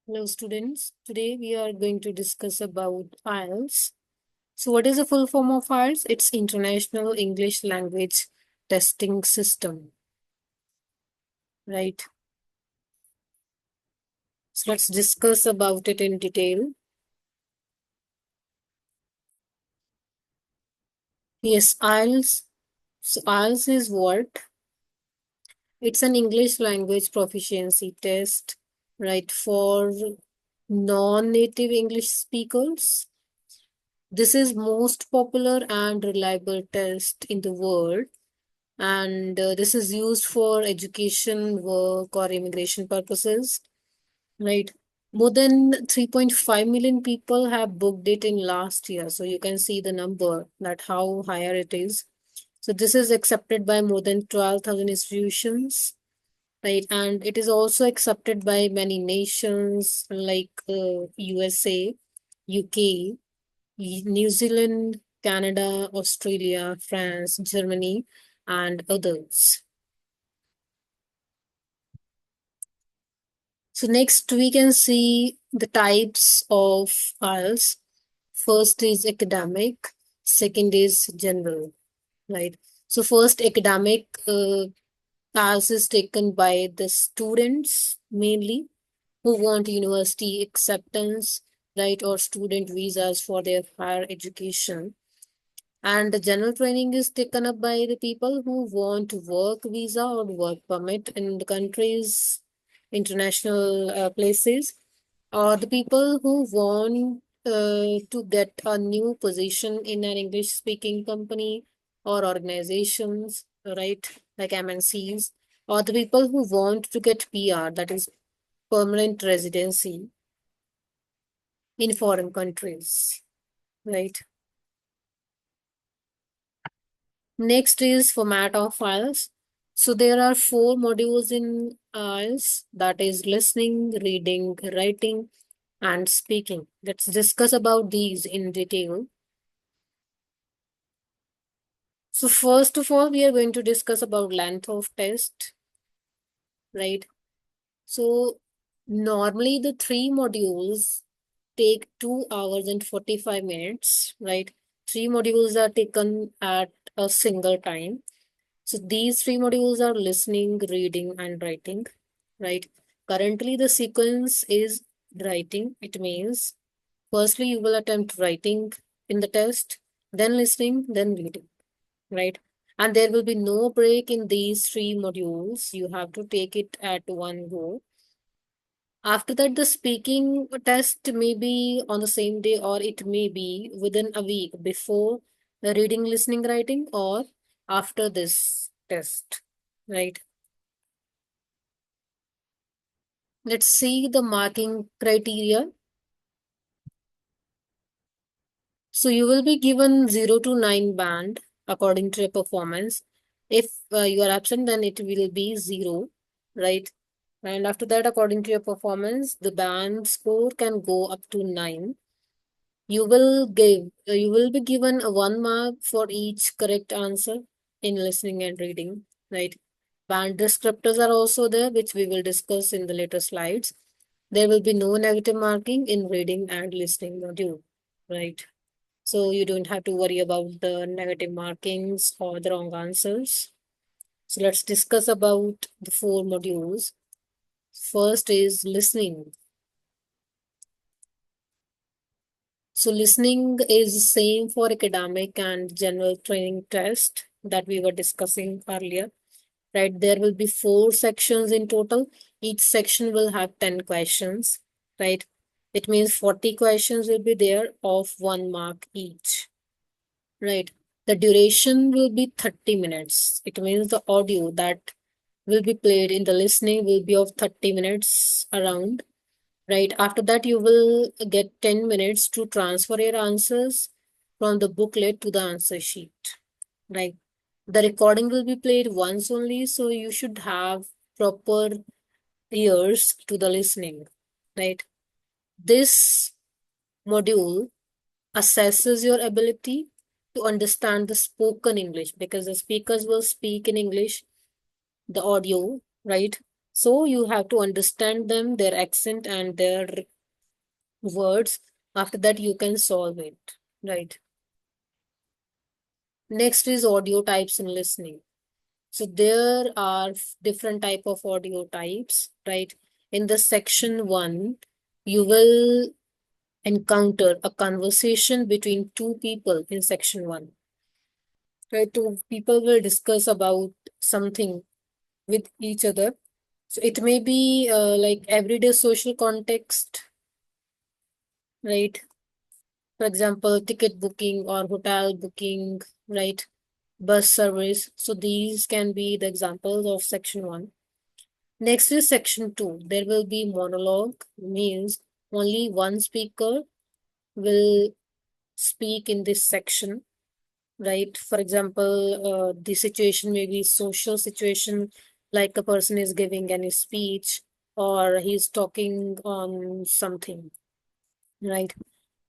Hello students, today we are going to discuss about IELTS. So what is the full form of IELTS? It's International English Language Testing System, right? So let's discuss about it in detail. Yes, IELTS. So IELTS is what? It's an English language proficiency test, right, for non-native English speakers. This is most popular and reliable test in the world, and this is used for education, work, or immigration purposes, right? More than 3.5 million people have booked it in last year, so you can see the number, that how higher it is. So this is accepted by more than 12,000 institutions, right? And it is also accepted by many nations like USA, UK, New Zealand, Canada, Australia, France, Germany, and others. So next we can see the types of IELTS. First is academic, second is general, right? So first academic IELTS is taken by the students mainly who want university acceptance, right, or student visas for their higher education. And the general training is taken up by the people who want work visa or work permit in the countries, international places, or the people who want to get a new position in an English speaking company or organizations, right, like MNCs, or the people who want to get PR, that is permanent residency in foreign countries, right? Next is format of files. So there are four modules in IELTS, that is listening, reading, writing, and speaking. Let's discuss about these in detail. So first of all, we are going to discuss about length of test, right? So normally the three modules take 2 hours and 45 minutes, right? Three modules are taken at a single time. So these three modules are listening, reading, and writing, right? Currently, the sequence is writing. It means firstly, you will attempt writing in the test, then listening, then reading, right? And there will be no break in these three modules. You have to take it at one go. After that, the speaking test may be on the same day, or it may be within a week before the reading, listening, writing, or after this test, right? Let's see the marking criteria. So you will be given 0 to 9 band according to your performance. If you are absent, then it will be 0, right? And after that, according to your performance, the band score can go up to 9. You will be given a 1 mark for each correct answer in listening and reading, right? Band descriptors are also there, which we will discuss in the later slides. There will be no negative marking in reading and listening module, right? So you don't have to worry about the negative markings or the wrong answers. So let's discuss about the four modules. First is listening. So listening is same for academic and general training test that we were discussing earlier, right? There will be four sections in total. Each section will have 10 questions, right? It means 40 questions will be there of 1 mark each, right? The duration will be 30 minutes. It means the audio that will be played in the listening will be of 30 minutes around, right? After that, you will get 10 minutes to transfer your answers from the booklet to the answer sheet, right? The recording will be played once only, so you should have proper ears to the listening, right? This module assesses your ability to understand the spoken English because the speakers will speak in English, the audio, right? So you have to understand them, their accent and their words. After that, you can solve it, right? Next is audio types in listening. So there are different type of audio types, right? In the section 1, you will encounter a conversation between two people in section 1. Right? Two people will discuss about something with each other. So it may be like everyday social context, right? For example, ticket booking or hotel booking, right? Bus service. So these can be the examples of section 1. Next is section 2. There will be monologue, means only one speaker will speak in this section, right? For example, the situation may be social situation, like a person is giving any speech or he's talking on something, right?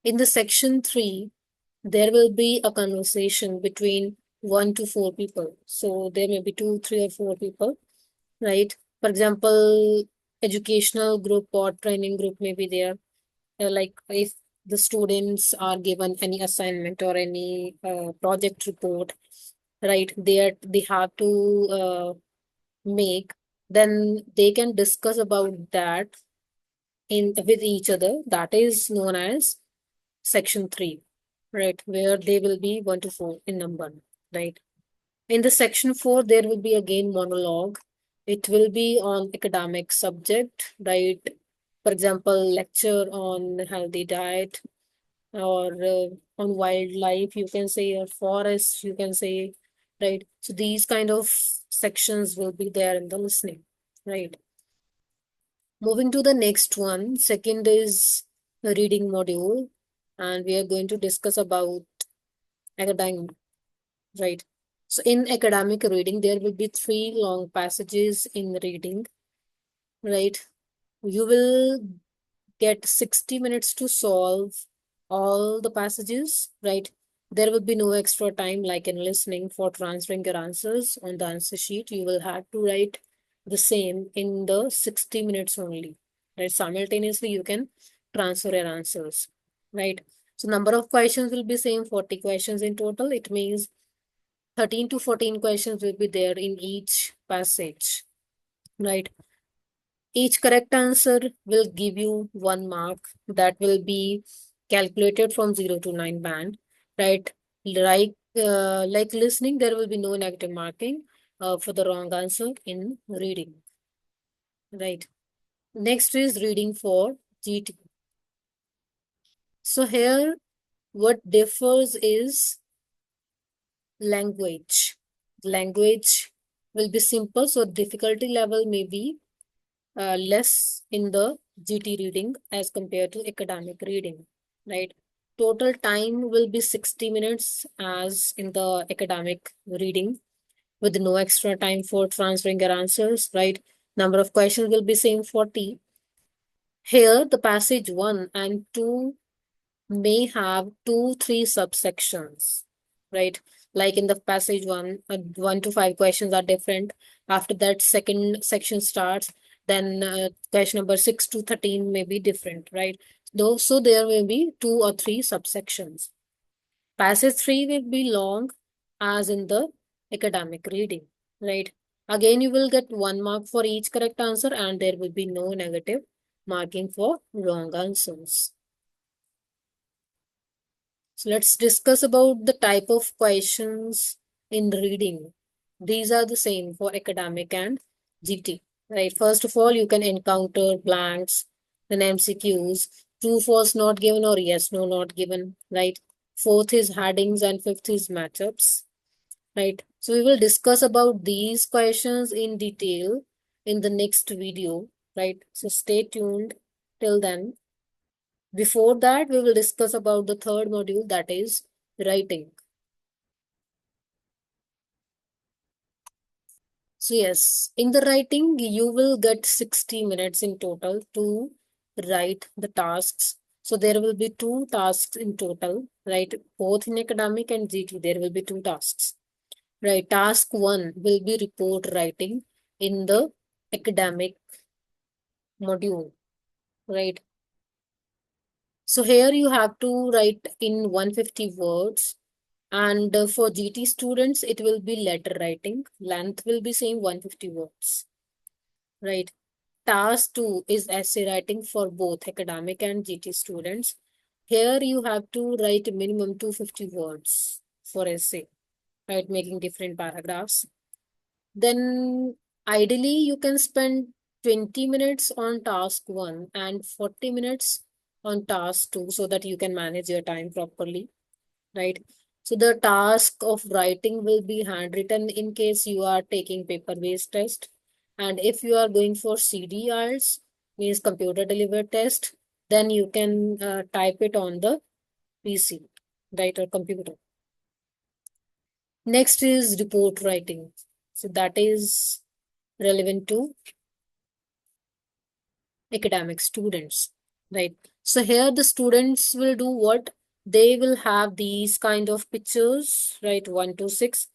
In the section 3, there will be a conversation between 1 to 4 people. So there may be 2, 3, or 4 people, right? For example, educational group or training group may be there. Like if the students are given any assignment or any project report, right? They have to make, then they can discuss about that in with each other. That is known as section 3, right? Where they will be 1 to 4 in number, right? In the section 4, there will be again monologue. It will be on academic subject, right? For example, lecture on healthy diet or on wildlife, you can say, or forest, you can say, right? So these kind of sections will be there in the listening, right? Moving to the next one, second is the reading module, and we are going to discuss about academic, right? So in academic reading, there will be 3 long passages in reading, right? You will get 60 minutes to solve all the passages, right? There will be no extra time like in listening for transferring your answers on the answer sheet. You will have to write the same in the 60 minutes only, right? Simultaneously, you can transfer your answers, right? So number of questions will be same, 40 questions in total. It means 13 to 14 questions will be there in each passage, right? Each correct answer will give you 1 mark that will be calculated from 0 to 9 band, right? Like listening, there will be no negative marking for the wrong answer in reading, right? Next is reading for GT. So here, what differs is language. Language will be simple, so difficulty level may be less in the GT reading as compared to academic reading, right? Total time will be 60 minutes as in the academic reading with no extra time for transferring your answers, right? Number of questions will be same 40. Here, the passage 1 and 2 may have 2, 3 subsections, right? Like in the passage 1, 1 to 5 questions are different. After that, second section starts. Then question number 6 to 13 may be different, right? Though, so there may be 2 or 3 subsections. Passage 3 will be long, as in the academic reading, right? Again, you will get 1 mark for each correct answer, and there will be no negative marking for wrong answers. So let's discuss about the type of questions in reading. These are the same for academic and GT, right? First of all, you can encounter blanks, then MCQs, true, false, not given, or yes, no, not given, right? Fourth is headings and fifth is matchups, right? So we will discuss about these questions in detail in the next video, right? So stay tuned till then. Before that, we will discuss about the third module, that is writing. So yes, in the writing, you will get 60 minutes in total to write the tasks. So there will be 2 tasks in total, right? Both in academic and GT, there will be 2 tasks, right? Task 1 will be report writing in the academic module, right? So here you have to write in 150 words. And for GT students, it will be letter writing. Length will be same 150 words, right? Task 2 is essay writing for both academic and GT students. Here you have to write minimum 250 words for essay, right? Making different paragraphs. Then ideally you can spend 20 minutes on task 1 and 40 minutes on task 2 so that you can manage your time properly, right? So the task of writing will be handwritten in case you are taking paper-based test. And if you are going for CDRs, means computer delivered test, then you can type it on the PC, right, or computer. Next is report writing. So that is relevant to academic students, right? So here the students will do what? They will have these kind of pictures, right? 1 to 6,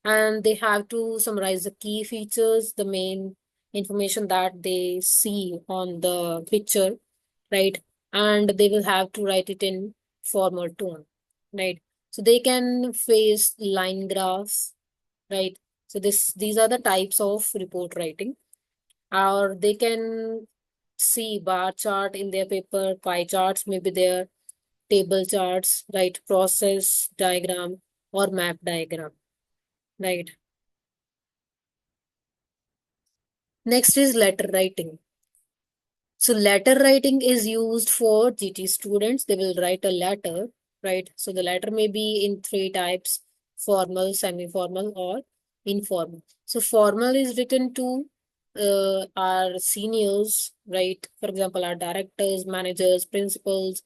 and they have to summarize the key features, the main information that they see on the picture, right? And they will have to write it in formal tone, right? So they can face line graphs, right? So these are the types of report writing. Or they can see bar chart in their paper, pie charts maybe there, table charts, right? Process diagram or map diagram, right? Next is letter writing. So letter writing is used for GT students. They will write a letter, right? So the letter may be in three types: formal, semi-formal, or informal. So formal is written to our seniors, right? For example, our directors, managers, principals,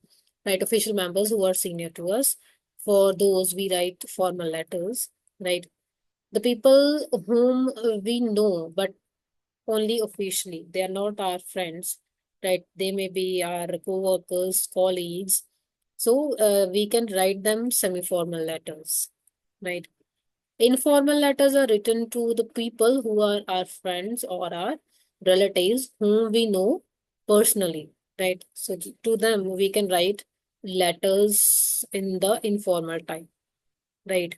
right? Official members who are senior to us. For those, we write formal letters, right? The people whom we know, but only officially. They are not our friends, right? They may be our co-workers, colleagues. So we can write them semi-formal letters, right? Informal letters are written to the people who are our friends or our relatives whom we know personally, right? So to them, we can write letters in the informal type, right?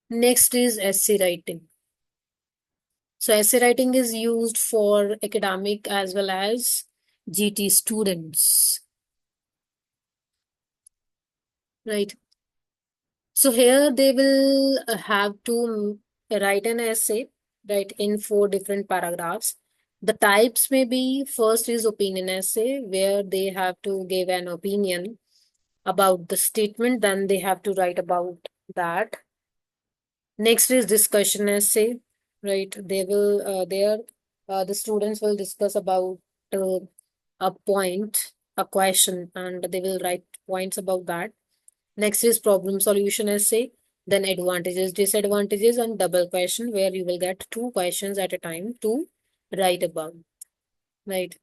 Next is essay writing. So essay writing is used for academic as well as GT students, right? So here they will have to write an essay, right, in 4 different paragraphs. The types may be: first is opinion essay, where they have to give an opinion about the statement, then they have to write about that. Next is discussion essay, right? They will there the students will discuss about uh, a point, a question, and they will write points about that. Next is problem solution essay, then advantages, disadvantages, and double question, where you will get 2 questions at a time to write about, right?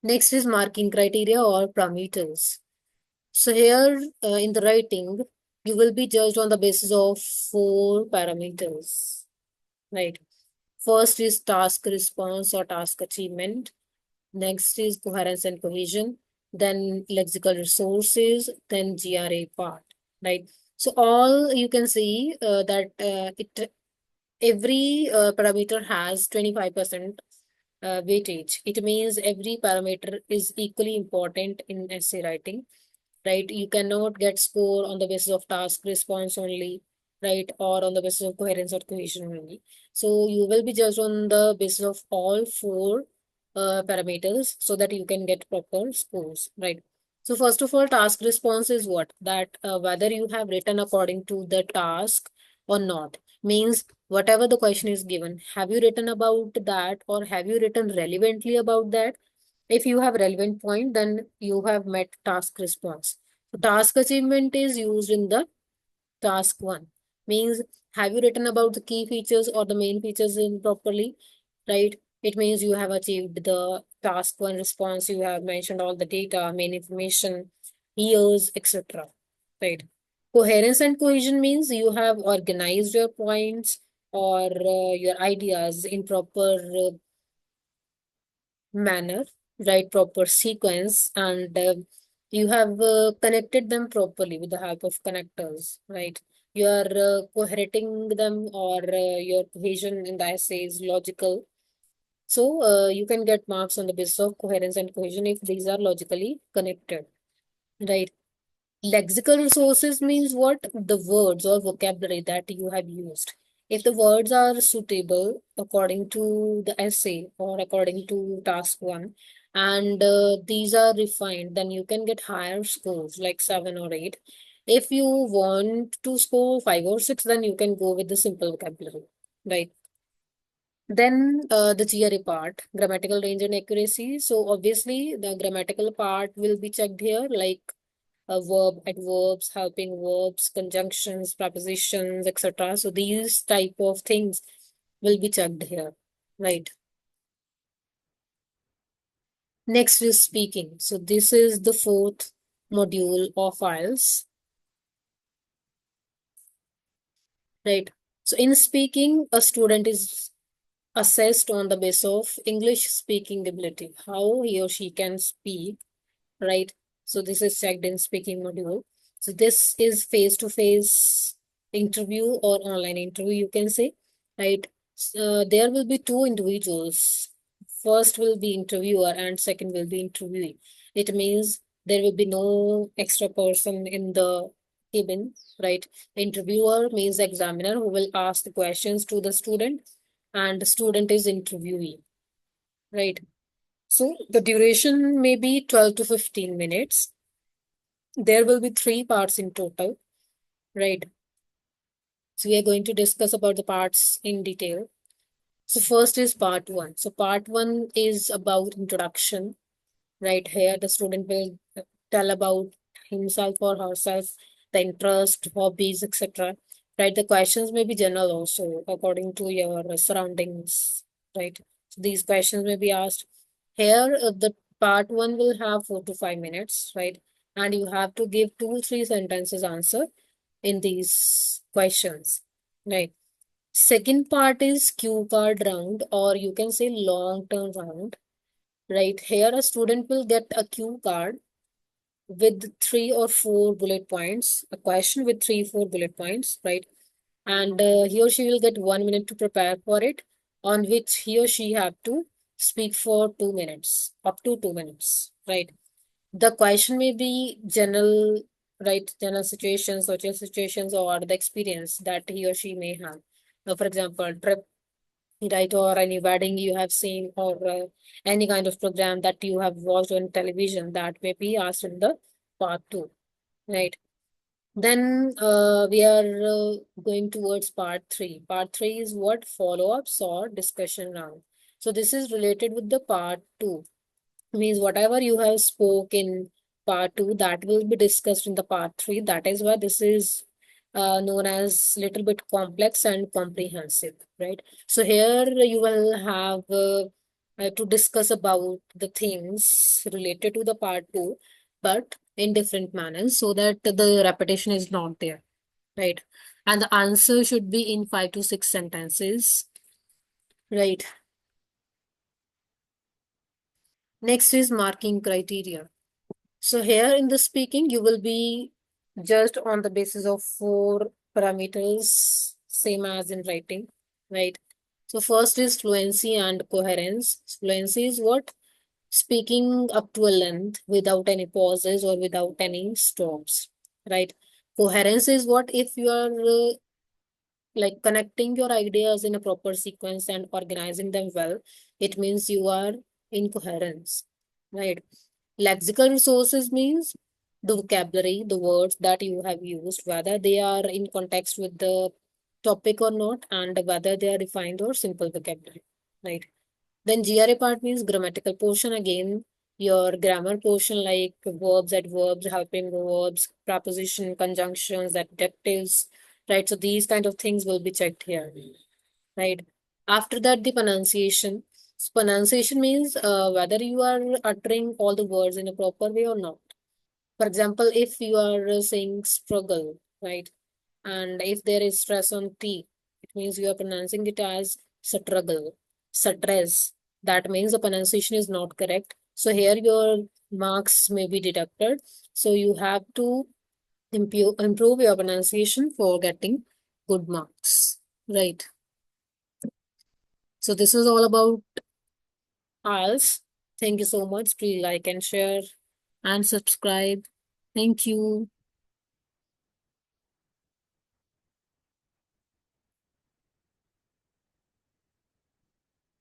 Next is marking criteria or parameters. So here in the writing, you will be judged on the basis of 4 parameters, right? First is task response or task achievement. Next is coherence and cohesion. Then lexical resources. Then GRA part, right? So all you can see that it every parameter has 25% weightage. It means every parameter is equally important in essay writing, right? You cannot get score on the basis of task response only, right? Or on the basis of coherence or cohesion only. So you will be judged on the basis of all 4 parameters so that you can get proper scores, right? So first of all, task response is what? That whether you have written according to the task or not. Means whatever the question is given, have you written about that or have you written relevantly about that? If you have relevant point, then you have met task response. So task achievement is used in the task 1. Means have you written about the key features or the main features in properly, right? It means you have achieved the task 1 response. You have mentioned all the data, main information, years, etc. Right? Coherence and cohesion means you have organized your points, or your ideas in proper manner, right? Proper sequence, and you have connected them properly with the help of connectors, right? You are coherating them, or your cohesion in the essay is logical. So you can get marks on the basis of coherence and cohesion if these are logically connected, right? Lexical resources means what? The words or vocabulary that you have used. If the words are suitable according to the essay or according to task one, and these are refined, then you can get higher scores like 7 or 8. If you want to score 5 or 6, then you can go with the simple vocabulary, right? Then the GRE part, grammatical range and accuracy. So obviously the grammatical part will be checked here, like adverbs, helping verbs, conjunctions, prepositions, etc. So these type of things will be checked here, right? Next is speaking. So this is the fourth module of IELTS, right? So in speaking, a student is assessed on the basis of English speaking ability, how he or she can speak, right? So this is checked in speaking module. So this is face-to-face interview or online interview, you can say, right? There will be two individuals. First will be interviewer and second will be interviewee. It means there will be no extra person in the cabin, right? Interviewer means examiner who will ask the questions to the student, and the student is interviewee, right? So the duration may be 12 to 15 minutes. There will be three parts in total, right? So we are going to discuss about the parts in detail. So first is part one. So part one is about introduction, right? Here the student will tell about himself or herself, the interest, hobbies, etc. Right? The questions may be general also according to your surroundings, right? So these questions may be asked. Here, the part one will have 4 to 5 minutes, right? And you have to give 2, 3 sentences answer in these questions, right? Second part is cue card round, or you can say long term round, right? Here, a student will get a cue card with 3 or 4 bullet points, a question with 3, 4 bullet points, right? And he or she will get 1 minute to prepare for it, on which he or she have to speak for 2 minutes, up to 2 minutes, right? The question may be general, right? General situations, social situations, or the experience that he or she may have. Now, for example, trip, right, or any wedding you have seen, or any kind of program that you have watched on television that may be asked in the part two, right? Then we are going towards part three. Part three is what? Follow-ups or discussion round. So this is related with the part two. Means whatever you have spoke in part two, that will be discussed in the part three. That is why this is known as little bit complex and comprehensive, right? So here you will have to discuss about the things related to the part two, but in different manners so that the repetition is not there, right? And the answer should be in 5 to 6 sentences, right? Next is marking criteria. So here in the speaking, you will be judged on the basis of 4 parameters, same as in writing, right? So first is fluency and coherence. Fluency is what? Speaking up to a length without any pauses or without any stops, right? Coherence is what? If you are like connecting your ideas in a proper sequence and organizing them well, it means you are in coherence, right? Lexical resources means the vocabulary, the words that you have used, whether they are in context with the topic or not, and whether they are refined or simple vocabulary, right? Then GRA part means grammatical portion. Again, your grammar portion like verbs, adverbs, helping verbs, preposition, conjunctions, adjectives, right? So these kind of things will be checked here, right? After that, the pronunciation. So pronunciation means whether you are uttering all the words in a proper way or not. For example, if you are saying struggle, right? And if there is stress on T, It means you are pronouncing it as struggle, stress. That means the pronunciation is not correct. So here your marks may be deducted. So you have to improve your pronunciation for getting good marks. Right. So this is all about IELTS. Thank you so much. Please like and share and subscribe. Thank you.